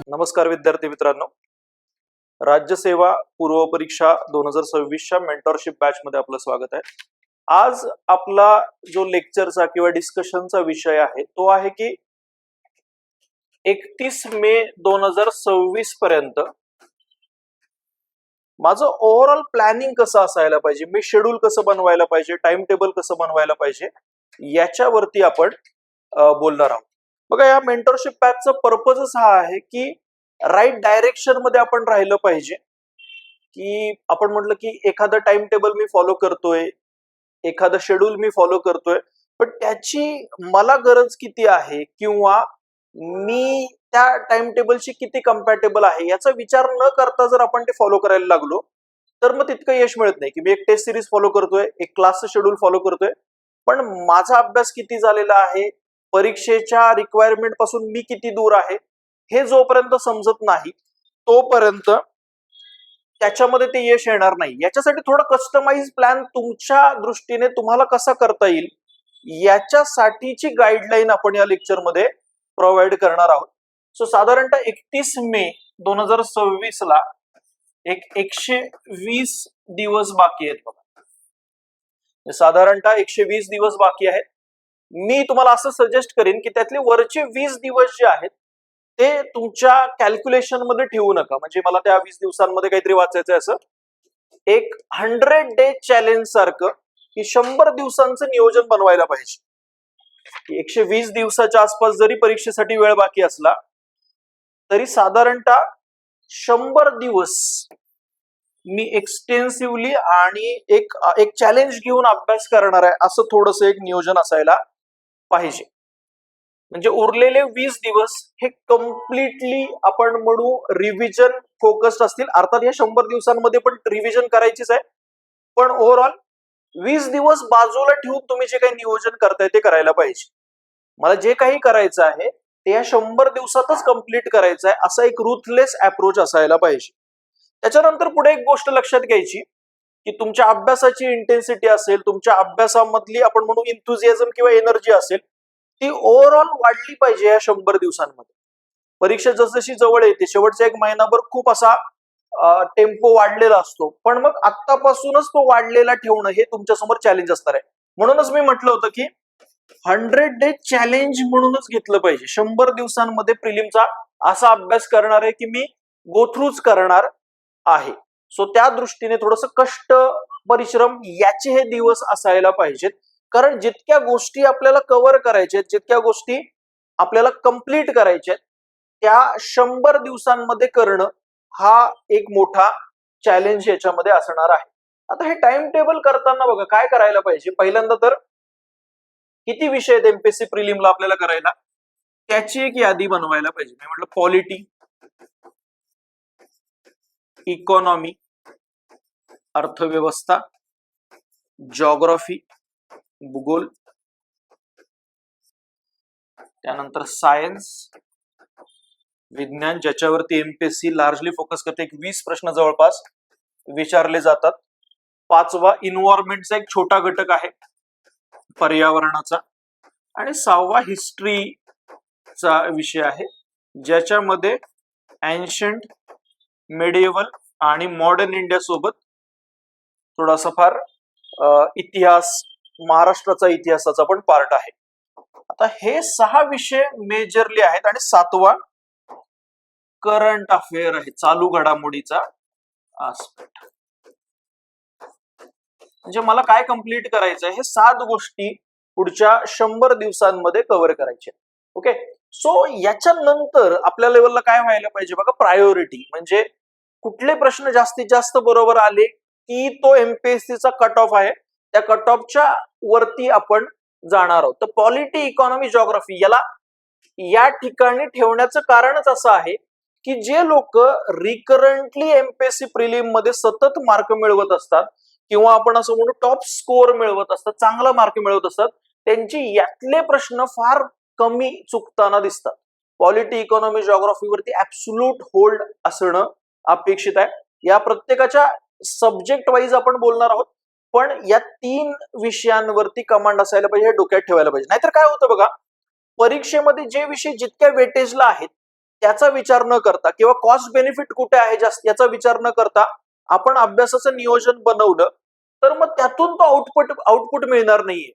नमस्कार विद्यार्थी मित्रांनो, राज्यसेवा पूर्व परीक्षा 2026च्या मेंटॉरशिप बॅच मध्ये आपलं स्वागत आहे. आज आपला जो लेक्चरचा किंवा डिस्कशनचा विषय आहे तो आहे की 31 मे 2026 पर्यंत माझं ओव्हरऑल प्लॅनिंग कसं असायला पाहिजे, मी शेड्यूल कसं बनवायला पाहिजे, टाइम टेबल कसं बनवायला पाहिजे, याच्यावरती आपण बोलणार आहोत. बघा, या मेंटरशिप बॅचचा पर्पजच हा आहे की राईट डायरेक्शन मध्ये आपण राहिलं पाहिजे. की आपण म्हटलं की एखादं टाइम टेबल मी फॉलो करतोय, एखादं शेड्यूल मी फॉलो करतोय, पण त्याची मला गरज किती आहे किंवा मी त्या टाइम टेबलशी किती कम्पॅटेबल आहे याचा विचार न करता जर आपण ते फॉलो करायला लागलो तर मग तितकं यश मिळत नाही. की मी एक टेस्ट सिरीज फॉलो करतोय, एक क्लासचं शेड्यूल फॉलो करतोय, पण माझा अभ्यास किती झालेला आहे, परीक्षेच्या रिक्वायरमेंट पासून मी किती दूर आहे, हे जोपर्यंत समजत नाही तोपर्यंत त्याच्यामध्ये ते यश येणार नाही. याच्यासाठी थोडं कस्टमाइज प्लॅन तुमच्या दृष्टीने तुम्हाला कसा करता येईल याच्यासाठीची गाईडलाईन आपण या लेक्चर मध्ये प्रोव्हाइड करणार आहोत. सो साधारणतः 31 मे 2026 ला 120 दिवस बाकी आहेत. बघा, साधारणतः 120 दिवस बाकी आहेत. मी तुम्हाला असं सजेस्ट करेन की त्यातले वरचे 20 दिवस जे आहेत ते तुमच्या कॅल्क्युलेशन मध्ये ठेवू नका. म्हणजे मला त्या 20 दिवसांमध्ये काहीतरी वाचायचं असं एक 100 डे चॅलेंज सारखं की 100 दिवसांचं नियोजन बनवायला पाहिजे. 120 दिवसाच्या आसपास जरी परीक्षेसाठी वेळ बाकी असला तरी साधारणतः 100 दिवस मी एक्सटेन्सिव्हली आणि एक चॅलेंज घेऊन अभ्यास करणार आहे असं थोडंसं एक नियोजन असायला पाहिजे. म्हणजे उरलेले 20 दिवस हे कम्प्लिटली आपण म्हणू रिव्हिजन फोकस्ड असतील. अर्थात या 100 दिवसांमध्ये पण रिव्हिजन करायचीच आहे, पण ओव्हरऑल 20 दिवस बाजूला ठेवून तुम्ही जे काही नियोजन करताय ते करायला पाहिजे. मला जे काही करायचं आहे ते या 100 दिवसातच कम्प्लीट करायचं आहे असा एक रुथलेस अप्रोच असायला पाहिजे. त्याच्यानंतर पुढे एक गोष्ट लक्षात घ्यायची की तुमच्या अभ्यासाची इंटेन्सिटी असेल, तुमच्या अभ्यासामधली आपण म्हणू इंथुझियाझम किंवा एनर्जी असेल, ती ओव्हरऑल वाढली पाहिजे या 100 दिवसांमध्ये. परीक्षा जसजशी जवळ येते शेवटचा एक महिनाभर खूप असा टेम्पो वाढलेला असतो, पण मग आत्तापासूनच तो वाढलेला ठेवणं हे तुमच्या समोर चॅलेंज असणार आहे. म्हणूनच मी म्हटलं होतं की 100 डे चॅलेंज म्हणूनच घेतलं पाहिजे. 100 दिवसांमध्ये प्रिलिमचा असा अभ्यास करणार आहे की मी गो थ्रूच करणार आहे. सो त्या दृष्टीने थोडस कष्ट परिश्रम याचे हे दिवस असायला पाहिजेत. कारण जितक्या गोष्टी आपल्याला कव्हर करायच्या आहेत, जितक्या गोष्टी आपल्याला कंप्लीट करायच्या आहेत, त्या 100 दिवसांमध्ये करणं हा एक मोठा चॅलेंज याच्यामध्ये असणार आहे. आता हे टाइम टेबल करताना बघा काय करायला पाहिजे. पहिल्यांदा तर किती विषय आहेत एमपीएससी प्रिलिमला आपल्याला करायला त्याची एक यादी बनवायला पाहिजे. मी म्हटलं पॉलिटी, इकॉनॉमी, अर्थव्यवस्था, जॉग्राफी, भूगोल, त्यानंतर सायन्स, विज्ञान, ज्याच्यावरती एमपीएससी लार्जली फोकस करते. एक 20 प्रश्न जवळपास विचारले जातात. 5वा इन्व्हायरमेंटचा एक छोटा घटक आहे, पर्यावरणाचा. आणि 6वा हिस्ट्रीचा विषय आहे, ज्याच्यामध्ये एन्शंट, मेडिएवल आणि मॉडर्न इंडिया सोबत थोडासा फार इतिहास, महाराष्ट्राचा इतिहासाचा पण पार्ट आहे. आता हे 6 विषय मेजरली आहेत. आणि 7वा करंट अफेअर आहे, चालू घडामोडीचा आस्पेक्ट. म्हणजे मला काय कंप्लीट करायचं आहे, हे 7 गोष्टी पुढच्या 100 दिवसांमध्ये कव्हर करायच्या. ओके, सो याच्यानंतर आपल्या लेवलला काय व्हायला पाहिजे बघा, प्रायोरिटी. म्हणजे कुठले प्रश्न जास्तीत जास्त बरोबर आले की तो एमपीएससीचा कट ऑफ आहे, त्या कट ऑफच्या वरती आपण जाणार आहोत. तर पॉलिटी, इकॉनॉमी, जॉग्राफी याला या ठिकाणी ठेवण्याचं कारणच असं आहे की जे लोक रिकरंटली एमपीएससी प्रिलिम मध्ये सतत मार्क मिळवत असतात किंवा आपण असं म्हणू टॉप स्कोअर मिळवत असतात, चांगला मार्क मिळवत असतात, त्यांची यातले प्रश्न फार कमी चुकताना दिसतात. पॉलिटी, इकॉनॉमी, जॉग्राफीवरती ऍब्सोल्यूट होल्ड असणं अपेक्षित आहे. या प्रत्येकाच्या सब्जेक्ट वाईज आपण बोलणार आहोत, पण या 3 विषयांवरती कमांड असायला पाहिजे, हे डोक्यात ठेवायला पाहिजे. नाहीतर काय होतं बघा, परीक्षेमध्ये जे विषय जितक्या वेटेजला आहेत त्याचा विचार न करता किंवा कॉस्ट बेनिफिट कुठे आहे जास्त याचा विचार न करता आपण अभ्यासाचं नियोजन बनवलं तर मग त्यातून तो आउटपुट मिळणार नाहीये.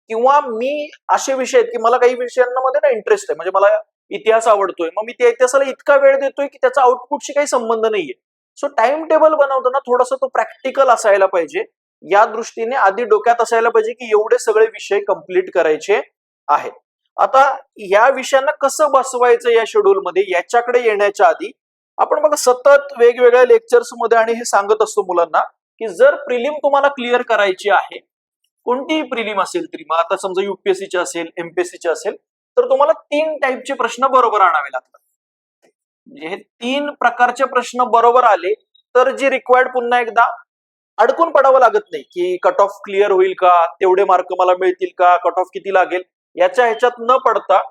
किंवा मी असे विषय आहेत की मला काही विषयांमध्ये ना इंटरेस्ट आहे, म्हणजे मला इतिहास आवडतोय, मग मी त्या इतिहासाला इतका वेळ देतोय की त्याचा आउटपुटशी काही संबंध नाहीये. सो टाइम टेबल बनवताना थोडासा तो प्रॅक्टिकल असायला पाहिजे. या दृष्टीने आधी डोक्यात असायला पाहिजे की एवढे सगळे विषय कंप्लीट करायचे आहेत. आता या विषयांना कसं बसवायचं या शेड्यूलमध्ये याच्याकडे येण्याच्या आधी आपण बघा सतत वेगवेगळ्या लेक्चर्स मध्ये आणि हे सांगत असतो मुलांना की जर प्रिलिम तुम्हाला क्लिअर करायची आहे, कोणतीही प्रिलिम असेल तरी, मग आता समजा युपीएससीचे असेल एमपीएससीचे असेल, तर तुम्हाला 3 टाईपचे प्रश्न बरोबर आणावे लागतात. म्हणजे हे 3 प्रकारचे प्रश्न बरोबर आले तर जे रिक्वायर्ड पुन्हा एकदा अडकून पडावं लागत नाही की कट ऑफ क्लिअर होईल का, तेवढे मार्क मला मिळतील का, कट ऑफ किती लागेल, ह्याच्यात न पडता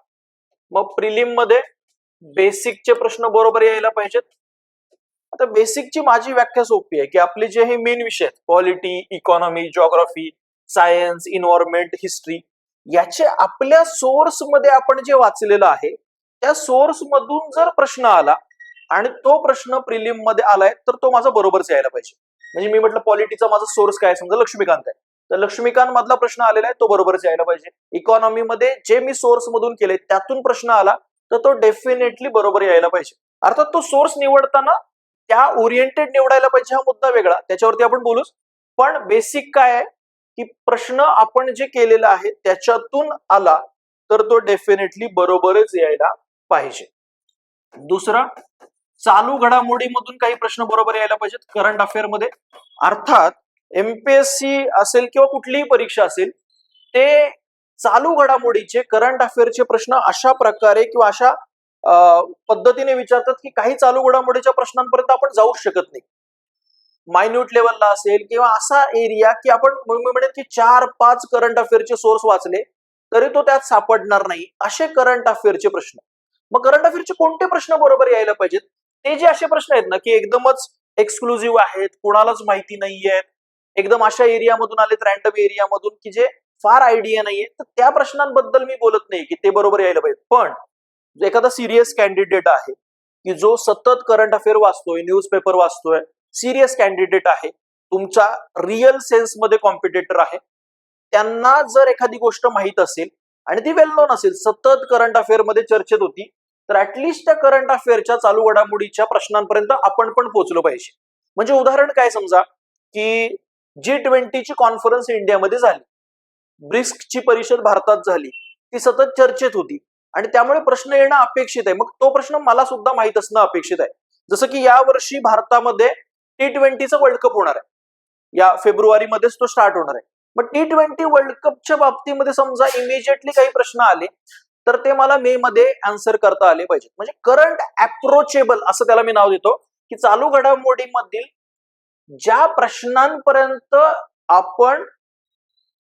मग प्रिलिम मध्ये बेसिकचे प्रश्न बरोबर यायला पाहिजेत. आता बेसिकची माझी व्याख्या सोपी आहे की आपले जे हे मेन विषय आहेत, polity, economy, geography, science, environment, history, याचे आपल्या सोर्स मध्ये आपण जे वाचलेलं आहे त्या सोर्स मधून जर प्रश्न आला आणि तो प्रश्न प्रिलिम मध्ये आलाय तर तो माझा बरोबरच यायला पाहिजे. म्हणजे मी म्हटलं पॉलिटीचा माझा सोर्स काय, समजा लक्ष्मीकांत आहे, तर लक्ष्मीकांत मधला प्रश्न आलेला आहे तो बरोबरच यायला पाहिजे. इकॉनॉमी मध्ये जे मी सोर्स मधून केले त्यातून प्रश्न आला तर तो डेफिनेटली बरोबर यायला पाहिजे. अर्थात तो सोर्स निवडताना त्या ओरिएंटेड निवडायला पाहिजे, हा मुद्दा वेगळा, त्याच्यावरती आपण बोलूच. पण बेसिक काय आहे की प्रश्न आपण जे केलेला आहे त्याच्यातून आला तर तो डेफिनेटली बरोबरच यायला पाहिजे. दुसरं, चालू घडामोडीमधून काही प्रश्न बरोबर यायला पाहिजेत करंट अफेअर मध्ये. अर्थात एमपीएससी असेल किंवा कुठलीही परीक्षा असेल ते चालू घडामोडीचे करंट अफेअरचे प्रश्न अशा प्रकारे किंवा अशा पद्धतीने विचारतात की काही चालू घडामोडीच्या प्रश्नांपर्यंत आपण जाऊ शकत नाही. मायन्यूट लेवलला असेल किंवा असा एरिया की आपण म्हणेन की 4-5 करंट अफेअरचे सोर्स वाचले तरी तो त्यात सापडणार नाही, असे करंट अफेअरचे प्रश्न. मग करंट अफेअरचे कोणते प्रश्न बरोबर यायला पाहिजेत? ते जे असे प्रश्न आहेत ना की एकदमच एक्सक्लुझिव्ह आहेत, कोणालाच माहिती नाहीये, एकदम अशा एरियामधून आलेत, रॅन्डम एरियामधून की जे फार आयडिया नाहीये, तर त्या प्रश्नांबद्दल मी बोलत नाही की ते बरोबर यायला पाहिजे. पण एखादा सिरियस कॅन्डिडेट आहे की जो सतत करंट अफेअर वाचतोय, न्यूजपेपर वाचतोय, सिरियस कॅन्डिडेट आहे, तुमचा रिअल सेन्स मध्ये कॉम्पिटिटर आहे, त्यांना जर एखादी गोष्ट माहित असेल आणि ती वेल नोन असेल, सतत करंट अफेअर मध्ये चर्चेत होती, तर ऍटलिस्ट त्या करंट अफेअरच्या चालू घडामोडीच्या प्रश्नांपर्यंत आपण पण पोहोचलो पाहिजे. म्हणजे उदाहरण काय, समजा की G20ची कॉन्फरन्स इंडियामध्ये झाली, ब्रिक्सची परिषद भारतात झाली, ती सतत चर्चेत होती आणि त्यामुळे प्रश्न येणं अपेक्षित आहे. मग तो प्रश्न मला सुद्धा माहित असणं अपेक्षित आहे. जसं की या वर्षी भारतामध्ये T20चा वर्ल्ड कप होणार आहे, या फेब्रुवारीमध्येच तो स्टार्ट होणार आहे. मग T20 वर्ल्ड कपच्या बाबतीमध्ये समजा इमिजिएटली काही प्रश्न आले तर ते मला मे मध्ये आन्सर करता आले पाहिजे. म्हणजे करंट अप्रोचेबल असं त्याला मी नाव देतो की चालू घडामोडीमधील ज्या प्रश्नांपर्यंत आपण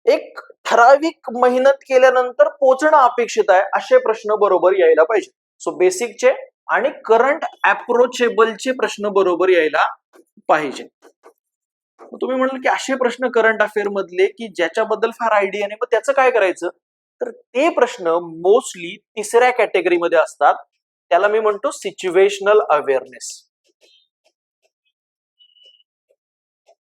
एक ठराविक मेहनत केल्यानंतर पोहोचणं अपेक्षित आहे असे प्रश्न बरोबर यायला पाहिजे. सो बेसिकचे आणि करंट अप्रोचेबलचे प्रश्न बरोबर यायला पाहिजे. तुम्ही म्हणाल की असे प्रश्न करंट अफेअर मधले की ज्याच्याबद्दल फार आयडिया नाही, मग त्याचं काय करायचं? तर ते प्रश्न मोस्टली 3ऱ्या कॅटेगरीमध्ये असतात, त्याला मी म्हणतो सिच्युएशनल अवेअरनेस.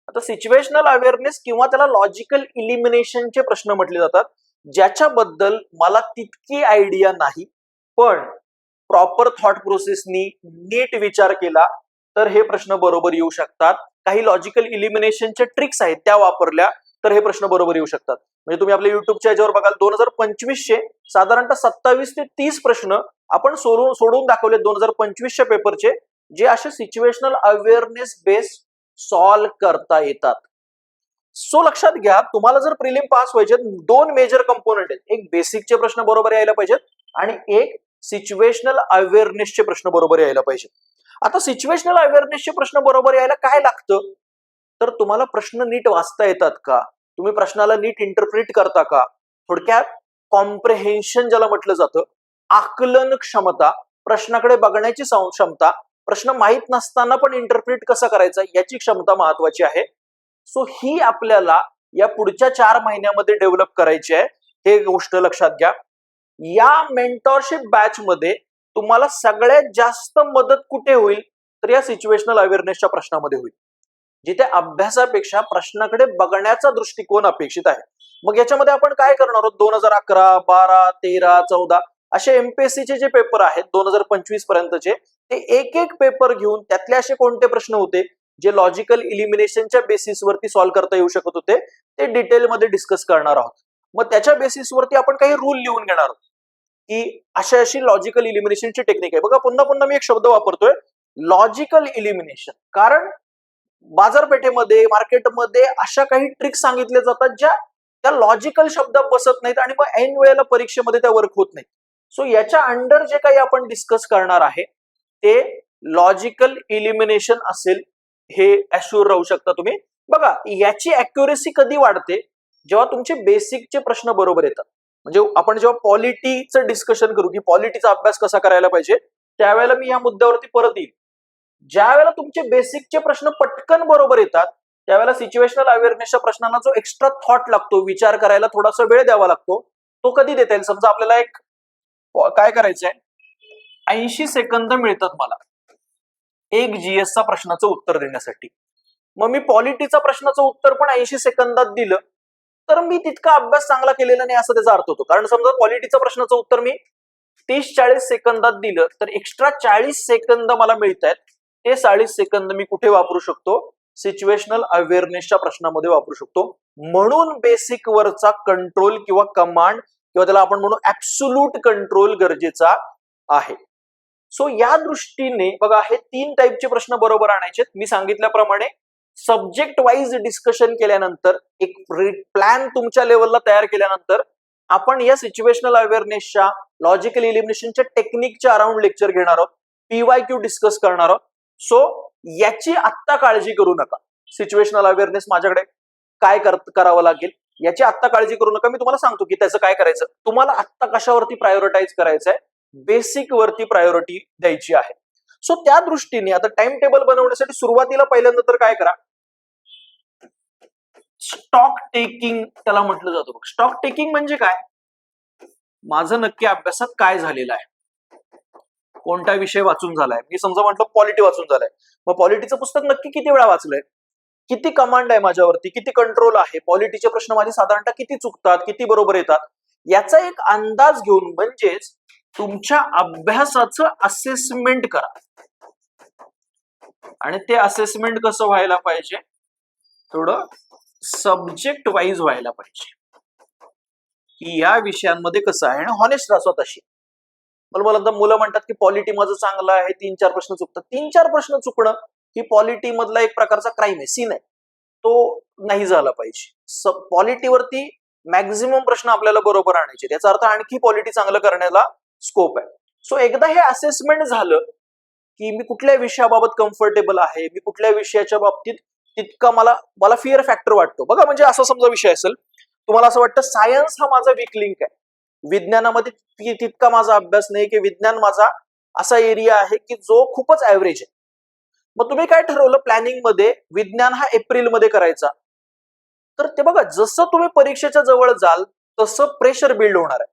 आता सिच्युएशनल अवेअरनेस किंवा त्याला लॉजिकल इलिमिनेशनचे प्रश्न म्हटले जातात, ज्याच्याबद्दल मला तितकी आयडिया नाही, पण प्रॉपर थॉट प्रोसेसनी नीट विचार केला तर हे प्रश्न बरोबर येऊ शकतात. काही लॉजिकल इलिमिनेशनचे ट्रिक्स आहेत त्या वापरल्या तर हे प्रश्न बरोबर येऊ शकतात. म्हणजे तुम्ही आपल्या युट्यूबच्या याच्यावर बघाल 2025चे साधारणतः 27 ते 30 प्रश्न आपण सोडून दाखवले 2025च्या पेपरचे, जे असे सिच्युएशनल अवेअरनेस बेस्ड सॉल्व्ह करता येतात. सो लक्षात घ्या, तुम्हाला जर प्रिलिम पास व्हायचे 2 मेजर कंपोनेंट आहेत, एक बेसिकचे प्रश्न बरोबर यायला पाहिजेत आणि एक सिच्युएशनल अवेअरनेसचे प्रश्न बरोबर यायला पाहिजेत. आता सिच्युएशनल अवेअरनेसचे प्रश्न बरोबर यायला काय लागतं? तर तुम्हाला प्रश्न नीट वाचता येतात का, तुम्ही प्रश्नाला नीट इंटरप्रिट करता का, थोडक्यात कॉम्प्रिहेन्शन ज्याला म्हटलं जातं, आकलन क्षमता, प्रश्नाकडे बघण्याची क्षमता, प्रश्न माहित नसताना पण इंटरप्रिट कसं करायचं याची क्षमता महत्वाची आहे. सो ही आपल्याला या पुढच्या 4 महिन्यामध्ये डेव्हलप करायची आहे, हे गोष्ट लक्षात घ्या. या मेंटॉरशिप बॅच मध्ये तुम्हाला सगळ्यात जास्त मदत कुठे होईल तर या सिच्युएशनल अवेअरनेसच्या प्रश्नामध्ये होईल, जिथे अभ्यासापेक्षा प्रश्नाकडे बघण्याचा दृष्टिकोन अपेक्षित आहे. मग याच्यामध्ये आपण काय करणार आहोत, 2011, 12, 13, 14 असे एमपीएससीचे जे पेपर आहेत 2025 पर्यंतचे, ते एक एक पेपर घेऊन त्यातले असे कोणते प्रश्न होते जे लॉजिकल इलिमिनेशनच्या बेसिसवरती सॉल्व्ह करता येऊ शकत होते ते डिटेलमध्ये डिस्कस करणार आहोत. मग त्याच्या बेसिसवरती आपण काही रूल लिहून घेणार आहोत की अशी लॉजिकल इलिमिनेशनची टेक्निक आहे. बघा पुन्हा पुन्हा मी एक शब्द वापरतोय, लॉजिकल इलिमिनेशन, कारण बाजारपेठेमध्ये मार्केटमध्ये अशा काही ट्रिक्स सांगितल्या जातात ज्या त्या लॉजिकल शब्दात बसत नाहीत आणि मग ऐन वेळेला परीक्षेमध्ये त्या वर्क होत नाहीत. सो याच्या अंडर जे काही आपण डिस्कस करणार आहे ते लॉजिकल इलिमिनेशन असेल, हे अश्युअर राहू शकता तुम्ही. बघा याची अॅक्युरेसी कधी वाढते, जेव्हा तुमचे बेसिकचे प्रश्न बरोबर येतात. म्हणजे आपण जेव्हा पॉलिटीचं डिस्कशन करू की पॉलिटीचा अभ्यास कसा करायला पाहिजे, त्यावेळेला मी या मुद्द्यावरती परत येईल. ज्या वेळेला तुमचे बेसिकचे प्रश्न पटकन बरोबर येतात त्यावेळेला सिच्युएशनल अवेअरनेसच्या प्रश्नांना जो एक्स्ट्रा थॉट लागतो, विचार करायला थोडासा वेळ द्यावा लागतो, तो कधी देता येईल. समजा आपल्याला एक काय करायचंय, 80 सेकंद मिळतात मला एक जीएसचा प्रश्नाचं उत्तर देण्यासाठी. मग मी पॉलिटीचा प्रश्नाचं उत्तर पण 80 सेकंदात दिलं तर मी तितका अभ्यास चांगला केलेला नाही असं त्याचा अर्थ होतो. कारण समजा पॉलिटीचा प्रश्नाचं उत्तर मी 30-40 सेकंदात दिलं तर एक्स्ट्रा 40 सेकंद मला मिळत आहेत. ते 40 सेकंद मी कुठे वापरू शकतो, सिच्युएशनल अवेअरनेसच्या प्रश्नामध्ये वापरू शकतो. म्हणून बेसिक वरचा कंट्रोल किंवा कमांड किंवा त्याला आपण म्हणू ऍब्सोल्यूट कंट्रोल गरजेचा आहे. सो या दृष्टीने बघा हे 3 टाईपचे प्रश्न बरोबर आणायचे. मी सांगितल्याप्रमाणे सब्जेक्ट वाईज डिस्कशन केल्यानंतर एक प्लॅन तुमच्या लेवलला तयार केल्यानंतर आपण या सिच्युएशनल अवेअरनेसच्या लॉजिकल इलिमिनेशनच्या टेक्निकच्या अराउंड लेक्चर घेणार आहोत, पीवायक्यू डिस्कस करणार आहोत. सो याची आत्ता काळजी करू नका. सिच्युएशनल अवेअरनेस माझ्याकडे काय करावं लागेल याची आत्ता काळजी करू नका. मी तुम्हाला सांगतो की त्याचं काय करायचं. तुम्हाला आत्ता कशावरती प्रायोरिटाईज करायचंय, बेसिक वरती प्रायोरिटी द्यायची आहे. सो त्या दृष्टीने आता टाइम टेबल बनवण्यासाठी सुरुवातीला पहिल्यांदा तर काय करा, स्टॉक टेकिंग त्याला म्हटलं जातं. स्टॉक टेकिंग म्हणजे काय, माझं नक्की अभ्यासात काय झालेलं आहे, कोणता विषय वाचून झालाय. मी समजा म्हटलं पॉलिटी वाचून झालाय, मग पॉलिटीचं पुस्तक नक्की किती वेळा वाचलंय, किती कमांड आहे माझ्यावरती, किती कंट्रोल आहे, पॉलिटीचे प्रश्न माझे साधारणतः किती चुकतात, किती बरोबर येतात, याचा एक अंदाज घेऊन म्हणजेच तुमच्या अभ्यासाचं असेसमेंट करा. आणि ते असेसमेंट कसं व्हायला पाहिजे, थोडं सब्जेक्ट वाईज व्हायला पाहिजे की या विषयांमध्ये कसं आहे, आणि हॉनेस्ट राहा स्वतःशी. मला मुलं म्हणतात की पॉलिटी माझं चांगलं आहे, 3-4 प्रश्न चुकतात. 3-4 प्रश्न चुकणं ही पॉलिटी मधला एक प्रकारचा क्राईम आहे, सीन आहे, तो नाही झाला पाहिजे. पॉलिटीवरती मॅक्झिमम प्रश्न आपल्याला बरोबर आणायचे, याचा अर्थ आणखी पॉलिटी चांगलं करण्याला स्कोप आहे. सो एकदा हे असेसमेंट झालं की मी कुठल्या विषयाबाबत कम्फर्टेबल आहे, मी कुठल्या विषयाच्या बाबतीत तितका मला फिअर फॅक्टर वाटतो. बघा म्हणजे असा समजा विषय असेल, तुम्हाला असं वाटतं सायन्स हा माझा वीक लिंक आहे, विज्ञानामध्ये तितका माझा अभ्यास नाही, की विज्ञान माझा असा एरिया आहे की जो खूपच ऍव्हरेज आहे. मग तुम्ही काय ठरवलं प्लॅनिंग मध्ये, विज्ञान हा एप्रिलमध्ये करायचा. तर ते बघा जसं तुम्ही परीक्षेच्या जवळ जाल तसं प्रेशर बिल्ड होणार आहे.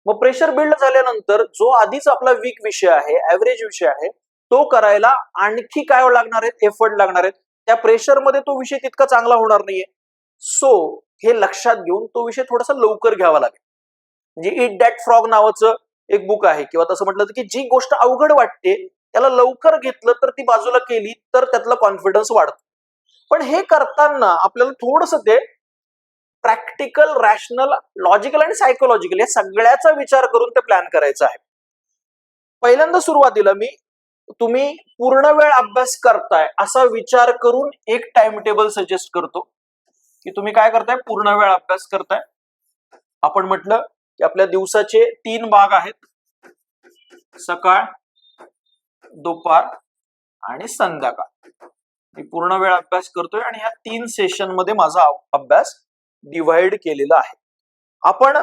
मग प्रेशर बिल्ड झाल्यानंतर जो आधीच आपला वीक विषय आहे, ऍव्हरेज विषय आहे, तो करायला आणखी काय लागणार आहेत, एफर्ट लागणार आहेत. त्या प्रेशरमध्ये तो विषय तितका चांगला होणार नाहीये. सो हे लक्षात घेऊन तो विषय थोडासा लवकर घ्यावा लागेल. म्हणजे इट दॅट फ्रॉग नावाचं एक बुक आहे, किंवा तसं म्हटलं की जी गोष्ट अवघड वाटते त्याला लवकर घेतलं तर ती बाजूला केली तर त्यातला कॉन्फिडन्स वाढतो. पण हे करताना आपल्याला थोडंसं ते प्रॅक्टिकल, रॅशनल, लॉजिकल आणि सायकोलॉजिकल या सगळ्याचा विचार करून ते प्लॅन करायचं आहे. पहिल्यांदा सुरुवातीला तुम्ही पूर्ण वेळ अभ्यास करताय असा विचार करून एक टाइम टेबल सजेस्ट करतो की तुम्ही काय करताय, पूर्ण वेळ अभ्यास करताय. आपण म्हटलं की आपल्या दिवसाचे 3 भाग आहेत, सकाळ, दुपार आणि संध्याकाळ. मी पूर्ण वेळ अभ्यास करतोय आणि ह्या 3 सेशन मध्ये माझा अभ्यास डिवाइड केलेला आहे. आपण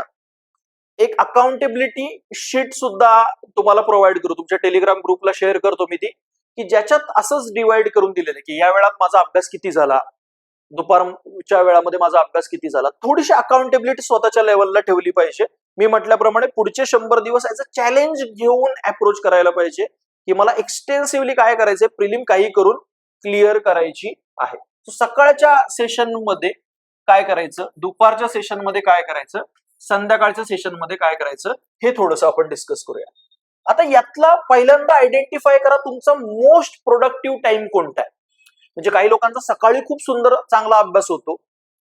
एक अकाउंटेबिलिटी शीट सुद्धा तुम्हाला प्रोव्हाइड करू, तुमच्या टेलिग्राम ग्रुपला शेअर करतो मी ती, की ज्याच्यात असंच डिवाइड करून दिलेलं आहे की या वेळात माझा अभ्यास किती झाला, दुपारच्या वेळामध्ये माझा अभ्यास किती झाला. थोडीशी अकाउंटेबिलिटी स्वतःच्या लेवलला ठेवली पाहिजे, मी म्हटल्याप्रमाणे पुढचे 100 दिवस याचं चॅलेंज घेऊन अप्रोच करायला पाहिजे की मला एक्सटेन्सिव्हली काय करायचंय, प्रिलिम काही करून क्लिअर करायची आहे. सकाळच्या सेशन मध्ये काय करायचं, दुपारच्या सेशन मध्ये काय करायचं, संध्याकाळच्या सेशन मध्ये काय करायचं, हे थोडंसं आपण डिस्कस करूया. आता यातला पहिल्यांदा आयडेंटिफाय करा तुमचा मोस्ट प्रोडक्टिव्ह टाइम कोणता आहे. म्हणजे काही लोकांचा सकाळी खूप सुंदर चांगला अभ्यास होतो,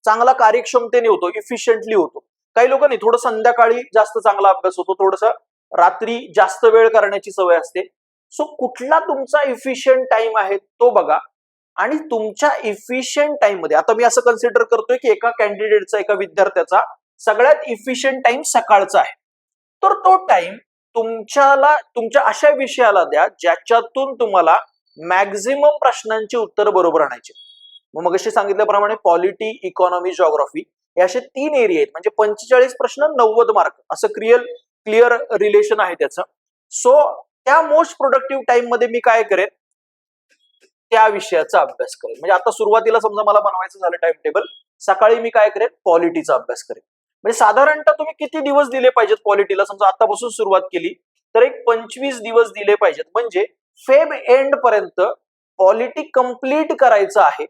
चांगला कार्यक्षमतेने होतो, इफिशियंटली होतो. काही लोकांनी थोडं संध्याकाळी जास्त चांगला अभ्यास होतो, थोडस रात्री जास्त वेळ करण्याची सवय असते. सो कुठला तुमचा इफिशियंट टाइम आहे तो बघा. आणि तुमच्या इफिशियंट टाइम मध्ये आता मी असं कन्सिडर करतोय की एका कॅन्डिडेटचा, एका विद्यार्थ्याचा सगळ्यात इफिशियंट टाइम सकाळचा आहे. तर तो टाइम तुमच्या अशा विषयाला द्या ज्याच्यातून तुम्हाला मॅक्झिमम प्रश्नांची उत्तर बरोबर आणायची. मग अशी सांगितल्याप्रमाणे पॉलिटी, इकॉनॉमी, जॉग्राफी हे असे 3 एरिया आहेत. म्हणजे 45 प्रश्न 90 मार्क असं क्लिअर रिलेशन आहे त्याचं. सो त्या मोस्ट प्रोडक्टिव्ह टाइम मध्ये मी काय करेन, त्या विषयाचा अभ्यास करेन. म्हणजे आता सुरुवातीला समजा मला बनवायचं झालं टाइम टेबल, सकाळी मी काय करेन, पॉलिटीचा अभ्यास करेन. म्हणजे साधारणतः तुम्ही किती दिवस दिले पाहिजेत पॉलिटीला, समजा आतापासून सुरुवात केली तर एक 25 दिवस दिले पाहिजेत. म्हणजे फेब एंड पर्यंत पॉलिटी कंप्लीट करायचं आहे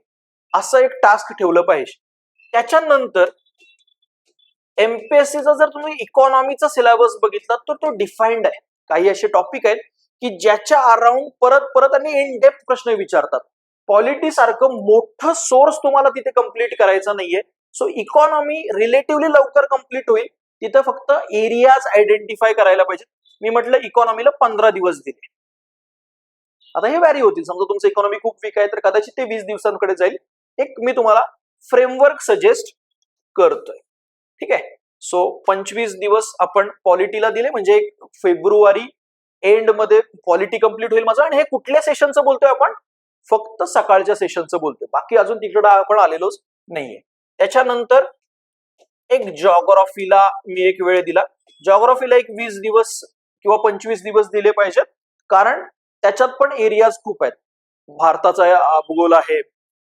असं एक टास्क ठेवलं पाहिजे. त्याच्यानंतर एमपीएससीचा जर तुम्ही इकॉनॉमीचा सिलेबस बघितला तर तो डिफाईन्ड आहे. काही असे टॉपिक आहेत की ज्याच्या अराउंड परत आणि इन डेप्थ प्रश्न विचारतात. पॉलिटी सारखं मोठं सोर्स तुम्हाला तिथे कंप्लीट करायचा नाहीये. सो इकॉनॉमी रिलेटिव्हली लवकर कंप्लीट होईल, तिथं फक्त एरियाज आयडेंटिफाय करायला पाहिजे. मी म्हटलं इकॉनॉमीला 15 दिवस दिले. आता हे व्हॅरी होतील, समजा तुमचं इकॉनॉमी खूप वीक आहे तर कदाचित ते 20 दिवसांकडे जाईल. एक मी तुम्हाला फ्रेमवर्क सजेस्ट करतोय, ठीक आहे. सो 25 दिवस आपण पॉलिटीला दिले, म्हणजे एक फेब्रुवारी एंड मध्ये पॉलिटी कंप्लीट होईल माझं. आणि हे कुठल्या सेशनचं बोलतोय आपण, फक्त सकाळच्या सेशनचं बोलतोय, बाकी अजून तिकडे आपण आलेलोच नाहीये. त्याच्यानंतर एक जॉग्राफीला मी एक वेळ दिला. जॉग्राफीला एक 20 दिवस किंवा 25 दिवस दिले पाहिजेत, कारण त्याच्यात पण एरियाज खूप आहेत. भारताचा भूगोल आहे,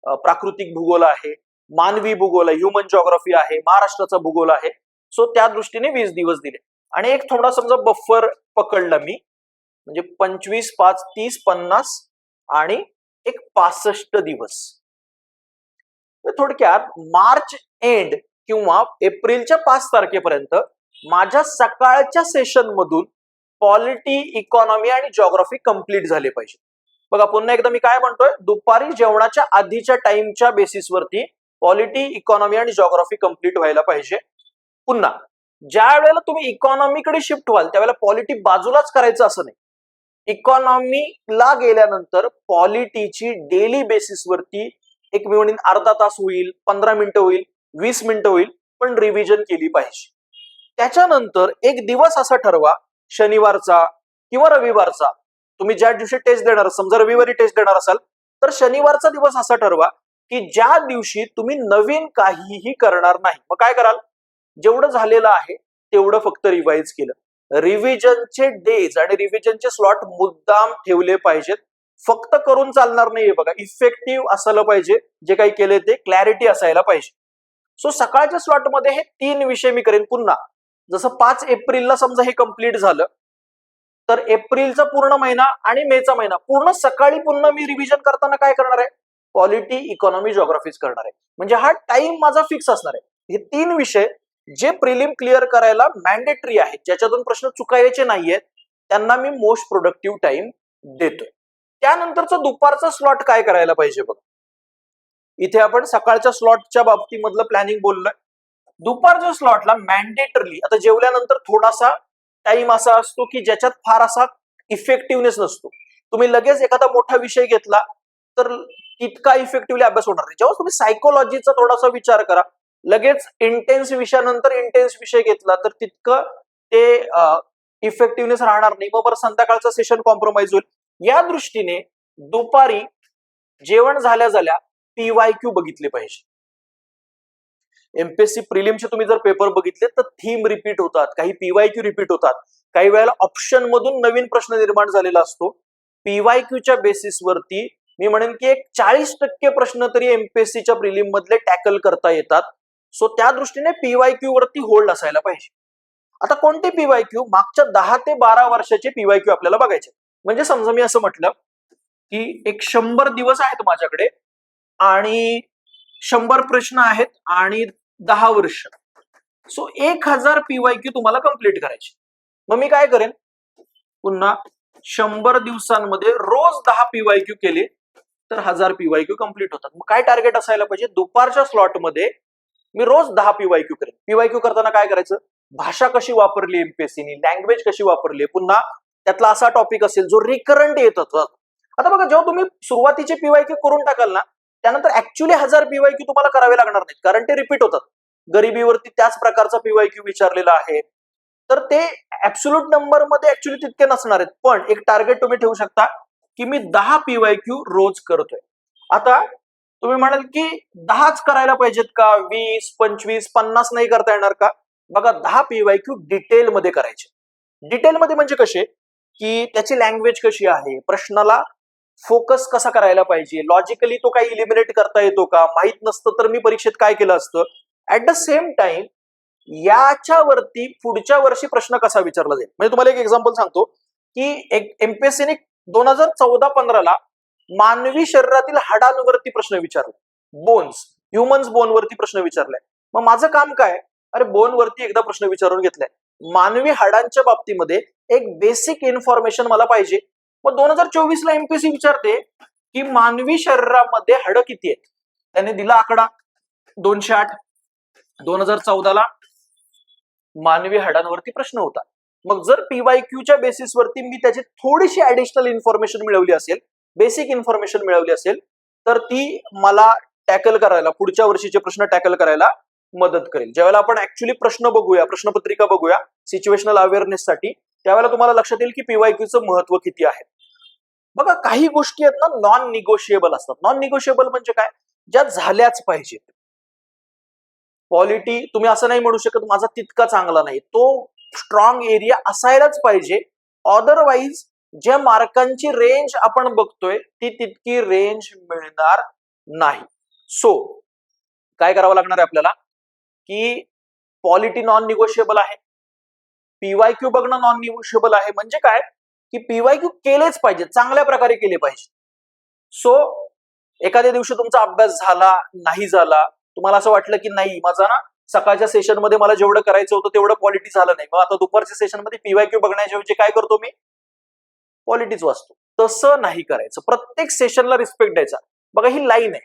प्राकृतिक भूगोल आहे, मानवी भूगोल आहे, ह्युमन जॉग्राफी आहे, महाराष्ट्राचा भूगोल आहे. सो त्या दृष्टीने 20 दिवस दिले. आणि एक थोडा समजा बफर पकडला मी, म्हणजे 25, 5, 30, 50 आणि एक 65 दिवस. थोडक्यात मार्च एंड किंवा एप्रिलच्या 5 तारखेपर्यंत माझ्या सकाळच्या सेशन मधून पॉलिटी, इकॉनॉमी आणि जॉग्राफी कंप्लीट झाले पाहिजे. बघा पुन्हा एकदा मी काय म्हणतोय, दुपारी जेवणाच्या आधीच्या टाइमच्या बेसिसवरती पॉलिटी, इकॉनॉमी आणि जॉग्राफी कंप्लीट व्हायला पाहिजे. पुन्हा ज्या वेळेला तुम्ही इकॉनॉमीकडे शिफ्ट व्हाल त्यावेळेला पॉलिटी बाजूलाच करायचं असं नाही. इकॉनॉमीला गेल्यानंतर पॉलिटीची डेली बेसिसवरती एक मी म्हणेन अर्धा तास होईल, 15 मिनिटं होईल, 20 मिनिटं होईल, पण रिव्हिजन केली पाहिजे. त्याच्यानंतर एक दिवस असा ठरवा, शनिवारचा किंवा रविवारचा, तुम्ही ज्या दिवशी टेस्ट देणार, समजा रविवारी टेस्ट देणार असाल तर शनिवारचा दिवस असा ठरवा की ज्या दिवशी तुम्ही नवीन काहीही करणार नाही. मग काय कराल, जेवढं झालेलं आहे तेवढं फक्त रिवाइज केलं. रिव्हिजनचे डेज आणि रिव्हिजनचे स्लॉट मुद्दाम ठेवले पाहिजेत. फक्त करून चालणार नाहीये बघा, इफेक्टिव्ह असायला पाहिजे, जे काही केले ते क्लॅरिटी असायला पाहिजे. सो सकाळच्या स्लॉट मध्ये हे 3 विषय मी करेन. पुन्हा जसं 5 एप्रिलला समजा हे कंप्लीट झालं तर एप्रिलचा पूर्ण महिना आणि मेचा महिना पूर्ण सकाळी पुन्हा मी रिव्हिजन करताना काय करणार आहे, पॉलिटी, इकॉनॉमी, जॉग्राफीज करणार आहे. म्हणजे हा टाइम माझा फिक्स असणार आहे. हे 3 विषय जे प्रिलिम क्लिअर करायला मॅन्डेटरी आहेत, ज्याच्यातून प्रश्न चुकायचे नाहीयेत, त्यांना मी मोस्ट प्रोडक्टिव्ह टाइम देतोय. त्यानंतरचा दुपारचा स्लॉट काय करायला पाहिजे बघा. इथे आपण सकाळच्या स्लॉटच्या बाबतीमधलं प्लॅनिंग बोललोय. दुपारच्या स्लॉटला मॅन्डेटरली आता जेवल्यानंतर थोडासा टाइम असा असतो की ज्याच्यात फार असा इफेक्टिव्हनेस नसतो. तुम्ही लगेच एखादा मोठा विषय घेतला तर तितका इफेक्टिव्हली अभ्यास होणार नाही. जेव्हा तुम्ही सायकोलॉजीचा थोडासा विचार करा, लगेच इंटेन्स विषयानंतर इंटेन्स विषय घेतला तर तितकं ते इफेक्टिव्हनेस राहणार नाही. मग बरं संध्याकाळचं सेशन कॉम्प्रोमाइज होईल. या दृष्टीने दुपारी जेवण झाल्या पीवायक्यू बघितले पाहिजे. एमपीएससी प्रिलिमचे तुम्ही जर पेपर बघितले तर थीम रिपीट होतात, काही पीवायक्यू रिपीट होतात, काही वेळेला ऑप्शन मधून नवीन प्रश्न निर्माण झालेला असतो. पीवायक्यूच्या बेसिसवरती मी म्हणेन की एक 40% प्रश्न तरी एमपीएससीच्या प्रिलिम मधले टॅकल करता येतात. सो त्या दृष्टीने पीवायक्यू वरती होल्ड असायला पाहिजे. आता कोणते पीवायक्यू? मागच्या 10 ते 12 वर्षाचे पीवायक्यू आपल्याला बघायचे. म्हणजे समजा मी असं म्हटलं की एक 100 दिवस आहेत माझ्याकडे आणि 100 प्रश्न आहेत आणि 10 वर्ष. सो 1000 पीवायक्यू तुम्हाला कंप्लीट करायचे. मग मी काय करेन, पुन्हा 100 दिवसांमध्ये रोज 10 पीवायक्यू केले तर 1000 पीवायक्यू कंप्लीट होतात. मग काय टार्गेट असायला पाहिजे? दुपारच्या स्लॉटमध्ये मी रोज 10 पीवायक्यू करेन. पीवायक्यू करताना काय करायचं? भाषा कशी वापरली एमपीएससीनी, लँग्वेज कशी वापरली, पुन्हा त्यातला असा टॉपिक असेल जो रिकरंट येत होता. आता बघा, जेव्हा तुम्ही सुरुवातीचे पीवायक्यू करून टाकाल ना, त्यानंतर ऍक्च्युअली 1000 पीवायक्यू तुम्हाला करावे लागणार नाहीत, कारण ते रिपीट होतात. गरिबीवरती त्याच प्रकारचा पीवायक्यू विचारलेला आहे, तर ते ऍब्सोल्यूट नंबर मध्ये ऍक्च्युअली तितके नसणार आहेत. पण एक टार्गेट तुम्ही ठेवू शकता की मी 10 पीवायक्यू रोज करतोय. आता तुम्ही म्हणाल की 10च करायला पाहिजेत का? 20, 25, 50 नाही करता येणार का? बघा, 10 पीवायक्यू डिटेलमध्ये करायचे. डिटेलमध्ये म्हणजे कसे? की त्याची लँग्वेज कशी आहे, प्रश्नाला फोकस कसा करायला पाहिजे, लॉजिकली तो काही इलिमिनेट करता येतो का, माहित नसतं तर मी परीक्षेत काय केलं असतं. ऍट द सेम टाइम याच्यावरती पुढच्या वर्षी प्रश्न कसा विचारला जाईल. म्हणजे तुम्हाला एक एक्झाम्पल सांगतो की एमपीएससीने 2014-15 ला मानवी शरीरातील हाडांवरती प्रश्न विचारला. बोन्स, ह्युमन्स बोन वरती प्रश्न विचारलाय. मग माझं काम काय? अरे, बोन वरती एकदा प्रश्न विचारून घेतलाय, मानवी हाडांच्या बाबतीमध्ये एक बेसिक इन्फॉर्मेशन मला पाहिजे. मग 2024 ला एमपीएससी विचारते की मानवी शरीरामध्ये हाडं किती आहेत. त्याने दिला आकडा 208. 2014 ला मानवी हाडांवरती प्रश्न होता. मग जर पीवायक्यूच्या बेसिसवरती मी त्याची थोडीशी ऍडिशनल इन्फॉर्मेशन मिळवली असेल, बेसिक इन्फॉर्मेशन मिळवली असेल, तर ती मला टॅकल करायला, पुढच्या वर्षीचे प्रश्न टॅकल करायला मदत करेल. ज्यावेळेला आपण ऍक्च्युअली प्रश्न बघूया, प्रश्नपत्रिका बघूया सिच्युएशनल अवेअरनेससाठी, त्यावेळेला तुम्हाला लक्षात येईल की पीवायक्यूचं महत्व किती आहे. बघा, काही गोष्टी आहेत ना नॉन निगोशिएबल असतात. नॉन निगोशिएबल म्हणजे काय? ज्या झाल्याच पाहिजेत. पॉलिटी तुम्ही असं नाही म्हणू शकत माझा तितका चांगला नाही, तो स्ट्रॉंग एरिया असायलाच पाहिजे. अदरवाईज ज्या मार्कांची रेंज आपण बघतोय ती तितकी रेंज मिळणार नाही. सो काय करावं लागणार आहे आपल्याला की पॉलिटी नॉन निगोशिएबल आहे, पीवायक्यू बघणं नॉन निगोशिएबल आहे. म्हणजे काय की पीवायक्यू केलेच पाहिजे, चांगल्या प्रकारे केले पाहिजे. सो एखाद्या दिवशी तुमचा अभ्यास झाला, नाही झाला, तुम्हाला असं वाटलं की नाही माझा ना सकाळच्या सेशन मध्ये मला जेवढं करायचं होतं तेवढं पॉलिटी झालं नाही, मग आता दुपारच्या सेशन मध्ये पीवायक्यू बघण्याच्या ऐवजी काय करतो मी? पॉलिटीच वाचतो. तसं नाही करायचं. प्रत्येक सेशनला रिस्पेक्ट द्यायचा. बघा, ही लाईन आहे.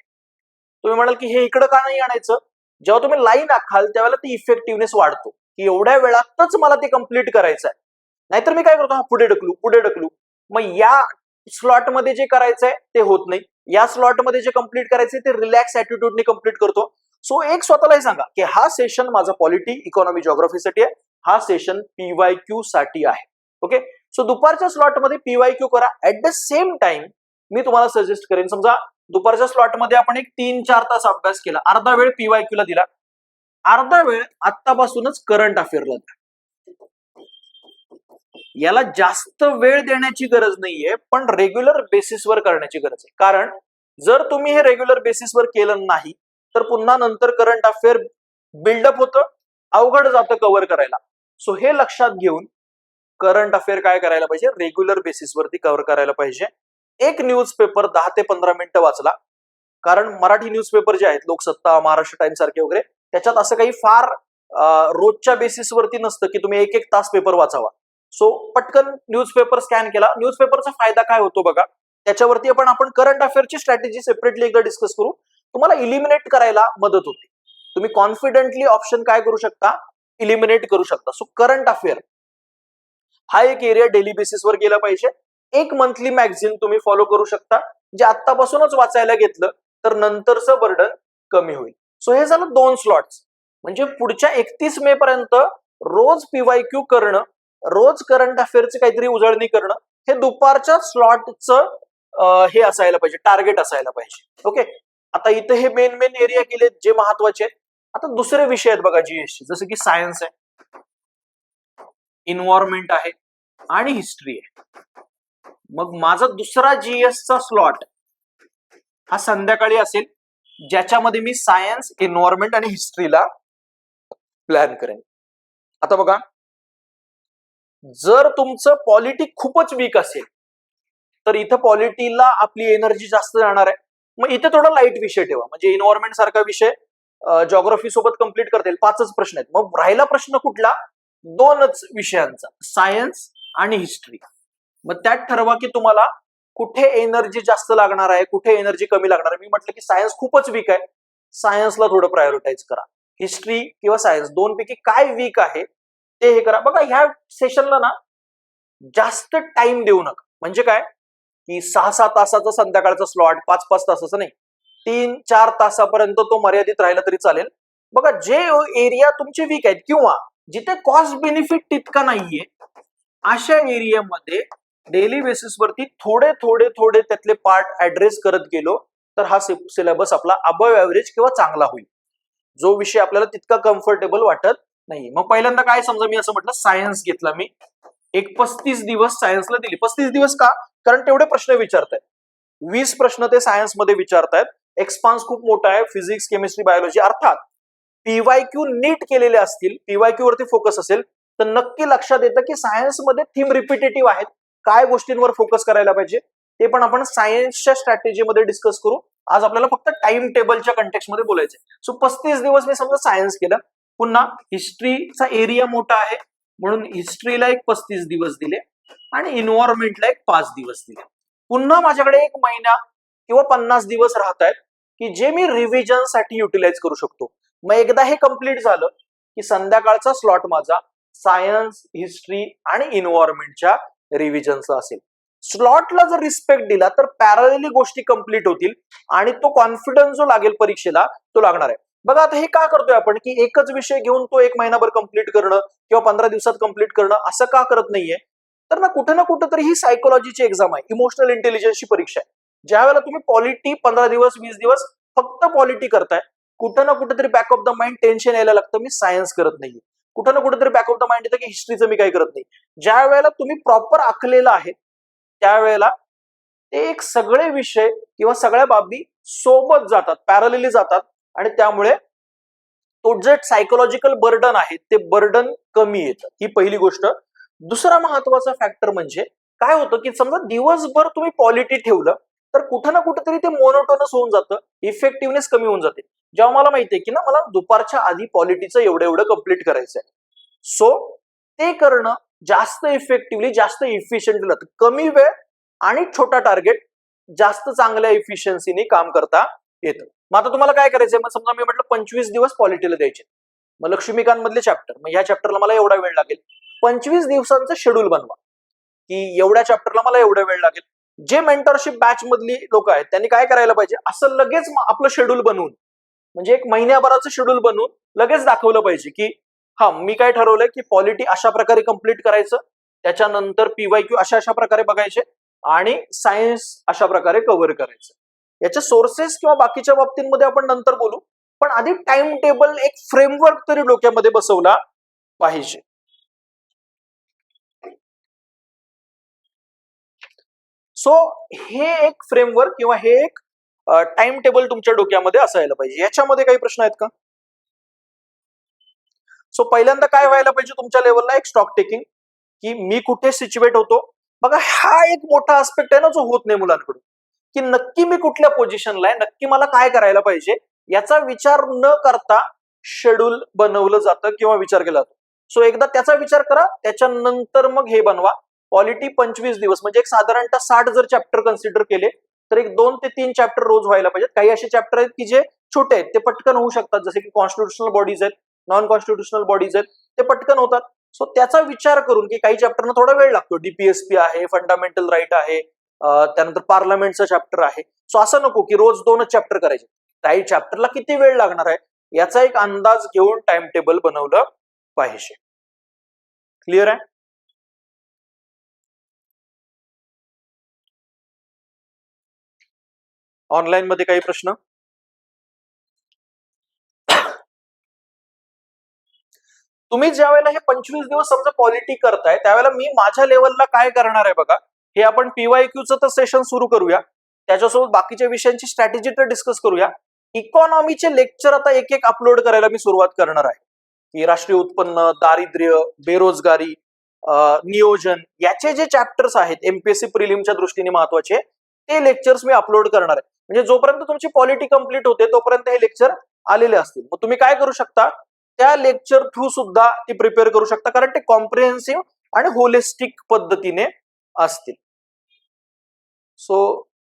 तुम्ही म्हणाल की हे इकडं का नाही आणायचं? जेव्हा तुम्ही लाईन आखाल त्यावेळेला ती इफेक्टिव्हनेस वाढतो की एवढ्या वेळातच मला ते कम्प्लीट करायचं आहे. नाहीतर मी काय करतो? पुढे ढकलू, पुढे ढकलू. मग या स्लॉट मध्ये जे करायचंय ते होत नाही, या स्लॉट मध्ये जे कम्प्लीट करायचंय ते रिलॅक्स ऍटिट्यूडने कम्प्लीट करतो. सो एक स्वतःला सांगा की हा सेशन माझा पॉलिटी, इकॉनॉमी, जिओग्राफीसाठी आहे, हा सेशन पीवायक्यू साठी आहे. ओके, सो दुपारच्या स्लॉट मध्ये पीवायक्यू करा. ऍट द सेम टाइम मी तुम्हाला सजेस्ट करेन, समजा दुपारच्या स्लॉट मध्ये आपण एक 3-4 तास अभ्यास केला, अर्धा वेळ पीवायक्यू ला दिला, अर्धा वेळ आत्तापासूनच करंट अफेअरला द्या. याला जास्त वेळ देण्याची गरज नाहीये, पण रेग्युलर बेसिसवर करण्याची गरज आहे. कारण जर तुम्ही हे रेग्युलर बेसिसवर केलं नाही तर पुन्हा नंतर करंट अफेअर बिल्डअप होतं, अवघड जातं कव्हर करायला. सो हे लक्षात घेऊन करंट अफेअर काय करायला पाहिजे? रेग्युलर बेसिसवरती कव्हर करायला पाहिजे. एक न्यूजपेपर 10 ते 15 मिनिटं वाचला, कारण मराठी न्यूजपेपर जे आहेत, लोकसत्ता, महाराष्ट्र टाइम्स सारखे वगैरे, त्याच्यात असं काही फार रोजच्या बेसिसवरती नसतं की तुम्ही 1-1 तास पेपर वाचावा. सो पटकन न्यूजपेपर स्कॅन केला. न्यूजपेपरचा फायदा काय होतो बघा, त्याच्यावरती आपण करंट अफेअरची स्ट्रॅटेजी सेपरेटली एकदा डिस्कस करू. तुम्हाला इलिमिनेट करायला मदत होते. तुम्ही कॉन्फिडेंटली ऑप्शन काय करू शकता? इलिमिनेट करू शकता. सो करंट अफेअर हा एक एरिया डेली बेसिसवर गेला पाहिजे. एक मंथली मॅगझिन तुम्ही फॉलो करू शकता, जे आत्तापासूनच वाचायला घेतलं तर नंतरचं बर्डन कमी होईल. सो हे झालं 2 स्लॉट्स. म्हणजे पुढच्या 31 मे पर्यंत रोज पीवायक्यू करणं, रोज करंट अफेअरची काहीतरी उजळणी करणं, हे दुपारच्या स्लॉटचं हे असायला पाहिजे, टार्गेट असायला पाहिजे. ओके, आता इथे हे मेन एरिया केले जे महत्वाचे आहेत. आता दुसरे विषय आहेत बघा जीएसचे, जसं की सायन्स आहे, इन्व्हायरमेंट आहे आणि हिस्ट्री आहे. मग माझा दुसरा जीएसचा स्लॉट हा संध्याकाळी असेल, ज्याच्यामध्ये मी सायन्स, इन्व्हायरमेंट आणि हिस्ट्रीला प्लॅन करेन. आता बघा, जर तुमचं पॉलिटी खूपच वीक असेल तर इथं पॉलिटीला आपली एनर्जी जास्त जाणार आहे. मग इथे थोडा लाईट विषय ठेवा, म्हणजे इन्व्हायरमेंट सारखा विषय जॉग्राफी सोबत कंप्लीट करता येईल. 5च प्रश्न आहेत. मग राहिला प्रश्न कुठला? 2च विषयांचा, सायन्स आणि हिस्ट्री. मग त्यात ठरवा की तुम्हाला कुठे एनर्जी जास्त लागणार आहे, कुठे एनर्जी कमी लागणार आहे. मी म्हटलं की सायन्स खूपच वीक आहे, सायन्सला थोडं प्रायोरिटाईज करा. हिस्ट्री किंवा सायन्स दोनपैकी काय वीक आहे ते हे करा. बघा ह्या सेशनला ना जास्त टाइम देऊ नका. म्हणजे काय की 6-6 तासाचा संध्याकाळचा स्लॉट, 5-5 तासाचा नाही, 3-4 तासापर्यंत तो मर्यादित राहिला तरी चालेल. बघा जे एरिया तुमचे वीक आहेत किंवा जिथे कॉस्ट बेनिफिट तितका नाहीये अशा एरियामध्ये डेली बेसिसवरती थोडे थोडे थोडे त्यातले पार्ट ऍड्रेस करत गेलो तर हा सिलेबस आपला अबव ऍव्हरेज किंवा चांगला होईल. जो विषय आपल्याला तितका कम्फर्टेबल वाटत नाही. मग पहिल्यांदा काय, समजा मी असं म्हटलं सायन्स घेतला, मी एक 35 दिवस सायन्सला दिली. 35 दिवस का? कारण तेवढे प्रश्न विचारतायत. 20 प्रश्न ते सायन्स मध्ये विचारतायत. एक्सपान्स खूप मोठा आहे, फिजिक्स, केमिस्ट्री, बायोलॉजी. अर्थात पीवायक्यू नीट केलेले असतील, पीवायक्यू वरती फोकस असेल तर नक्की लक्षात येतं की सायन्समध्ये थीम रिपिटेटिव्ह आहेत. काय गोष्टींवर फोकस करायला पाहिजे ते पण आपण सायन्सच्या स्ट्रॅटेजीमध्ये डिस्कस करू. आज आपल्याला फक्त टाइम टेबलच्या कंटेक्स्टमध्ये बोलायचं. सो 35 दिवस मी समजा सायन्स केलं. पुन्हा हिस्ट्रीचा एरिया मोठा आहे म्हणून हिस्ट्रीला एक 35 दिवस दिले आणि इन्व्हायरमेंटला एक 5 दिवस दिले. पुन्हा माझ्याकडे 1 महिना किंवा 50 दिवस राहत आहेत की जे मी रिव्हिजन साठी युटिलाइज करू शकतो. मग एकदा हे कम्प्लीट झालं की संध्याकाळचा स्लॉट माझा सायन्स, हिस्ट्री आणि इन्व्हायरमेंटच्या रिव्हिजनचा असेल. स्लॉटला जर रिस्पेक्ट दिला तर पॅरलली गोष्टी कंप्लीट होतील आणि तो कॉन्फिडन्स जो लागेल परीक्षेला तो लागणार आहे. बघा आता हे का करतोय आपण की एकच विषय घेऊन तो 1 महिनाभर कंप्लीट करणं किंवा 15 दिवसात कंप्लीट करणं असं का करत नाहीये? तर ना कुठं तरी ही सायकोलॉजीची एक्झाम आहे, इमोशनल इंटेलिजन्सची परीक्षा आहे. ज्या वेळेला तुम्ही पॉलिटी 15 दिवस 20 दिवस फक्त पॉलिटी करताय, कुठं ना कुठेतरी back of the mind tension यायला लागतं, मी सायन्स करत नाहीये. कुठं ना कुठेतरी बॅक ऑफ द माइंड येतं की हिस्ट्रीचं मी काही करत नाही. ज्या वेळेला तुम्ही प्रॉपर आखलेलं आहे त्यावेळेला ते एक सगळे विषय किंवा सगळ्या बाबी सोबत जातात, पॅरलली जातात आणि त्यामुळे तो जे सायकोलॉजिकल बर्डन आहे ते बर्डन कमी येतं. ही पहिली गोष्ट. दुसरा महत्वाचा फॅक्टर म्हणजे काय होतं की समजा दिवसभर तुम्ही पॉलिटी ठेवलं तर कुठं ना कुठेतरी ते मोनोटोनस होऊन जातं, इफेक्टिव्हनेस कमी होऊन जाते. जेव्हा मला माहितीये की ना मला दुपारच्या आधी पॉलिटीचं एवढं कम्प्लीट करायचं आहे, सो ते करणं जास्त इफेक्टिव्हली, जास्त इफिशियंटली जातं. कमी वेळ आणि छोटा टार्गेट, जास्त चांगल्या इफिशियन्सीने काम करता येतं. मग आता तुम्हाला काय करायचंय? मग समजा मी म्हटलं 25 दिवस पॉलिटीला द्यायचे, मग लक्ष्मीकांत मधले चॅप्टर, मग ह्या चॅप्टरला मला एवढा वेळ लागेल. 25 दिवसांचं शेड्यूल बनवा की एवढ्या चॅप्टरला मला एवढा वेळ लागेल. जे मेंटरशिप बॅच मधली लोक आहेत त्यांनी काय करायला पाहिजे, असं लगेच आपलं शेड्यूल बनवून, म्हणजे 1 महिन्याभराचं शेड्यूल बनवून लगेच दाखवलं पाहिजे की हा मी काय ठरवलंय की पॉलिटी अशा प्रकारे कंप्लीट करायचं, त्याच्यानंतर पीवायक्यू अशा प्रकारे बघायचे आणि सायन्स अशा प्रकारे कव्हर करायचं. याच्या सोर्सेस किंवा बाकीच्या बाबतींमध्ये आपण नंतर बोलू, पण आधी टाइम टेबल, एक फ्रेमवर्क तरी डोक्यामध्ये बसवला पाहिजे. सो हे एक फ्रेमवर्क किंवा हे एक टाइम टेबल तुमच्या डोक्यामध्ये असायला पाहिजे. याच्यामध्ये काही प्रश्न आहेत का? सो पहिल्यांदा काय व्हायला पाहिजे तुमच्या लेवलला, एक स्टॉक टेकिंग की मी कुठे सिच्युएट होतो. बघा हा एक मोठा आस्पेक्ट आहे ना जो होत नाही मुलांकडून, की नक्की मी कुठल्या पोझिशनला आहे, नक्की मला काय करायला पाहिजे याचा विचार न करता शेड्यूल बनवलं जातं किंवा विचार केला जातो. सो एकदा त्याचा विचार करा, त्याच्यानंतर मग हे बनवा. पॉलिटी 25 दिवस म्हणजे एक साधारणतः 60 जर चॅप्टर कन्सिडर केले तर एक 2 ते 3 चॅप्टर रोज व्हायला पाहिजेत. काही असे चॅप्टर आहेत की जे छोटे आहेत, ते पटकन होऊ शकतात, जसे की कॉन्स्टिट्युशनल बॉडीज आहेत, नॉन कॉन्स्टिट्युशनल बॉडीज आहेत, ते पटकन होतात. सो त्याचा विचार करून की काही चॅप्टरना थोडा वेळ लागतो, डीपीएसपी आहे, फंडामेंटल राईट आहे, त्यानंतर पार्लमेंटचा चॅप्टर आहे. सो असं नको की रोज 2च चॅप्टर करायचे. काही चॅप्टरला किती वेळ लागणार आहे याचा एक अंदाज घेऊन टाइम टेबल बनवलं पाहिजे. क्लिअर आहे? ऑनलाईन मध्ये काही प्रश्न? तुम्ही ज्या वेळेला हे 25 दिवस समजा पॉलिटी करताय त्यावेळेला मी माझ्या लेवलला काय करणार आहे बघा. हे आपण पीवायक्यूचं तर सेशन सुरू करूया, त्याच्यासोबत बाकीच्या विषयांची स्ट्रॅटेजी तर डिस्कस करूया. इकॉनॉमीचे लेक्चर आता एक एक अपलोड करायला मी सुरुवात करणार आहे, की राष्ट्रीय उत्पन्न, दारिद्र्य, बेरोजगारी, नियोजन याचे जे चॅप्टर्स आहेत एमपीएससी प्रिलिमच्या दृष्टीने महत्वाचे ते लेक्चर्स मी अपलोड करणार आहे. म्हणजे जोपर्यंत तुमची पॉलिटी कंप्लीट होते तोपर्यंत हे लेक्चर आलेले असतील. मग तुम्ही काय करू शकता, त्या लेक्चर थ्रू सुद्धा ती प्रिपेअर करू शकता, कारण ते कॉम्प्रिहेन्सिव्ह आणि होलिस्टिक पद्धतीने असतील. सो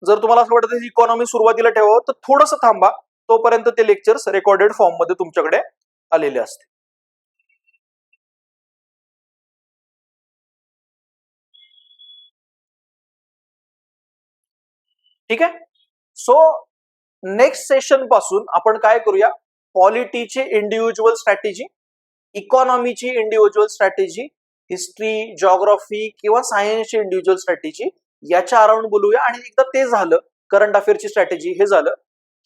जर तुम्हाला असं वाटतं इकॉनॉमी सुरुवातीला ठेवावं तर थोडंसं थांबा, तोपर्यंत ते लेक्चर्स रेकॉर्डेड फॉर्म मध्ये तुमच्याकडे आलेले असतील. ठीक आहे. सो नेक्स्ट सेशन पासून आपण काय करूया, पॉलिटीची इंडिव्हिज्युअल स्ट्रॅटेजी, इकॉनॉमीची इंडिव्हिज्युअल स्ट्रॅटेजी, हिस्ट्री, जॉग्राफी किंवा सायन्सची इंडिव्हिज्युअल स्ट्रॅटेजी याच्या अराउंड बोलूया. आणि एकदा ते झालं, करंट अफेअरची स्ट्रॅटेजी हे झालं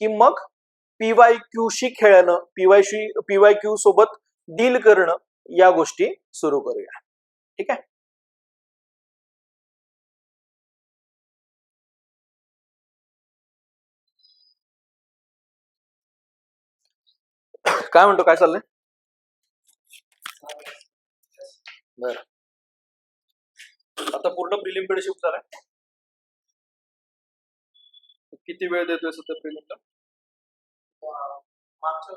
की मग PYQ शी खेळणं, PYQ सोबत डील करणं या गोष्टी सुरू करूया. ठीक आहे. काय म्हणतो, काय चाललंय? बरं, आता पूर्ण प्रिलिम कडे शिफ्ट झालाय. किती वेळ देतोय सध्या प्रिलिमला? मागच्या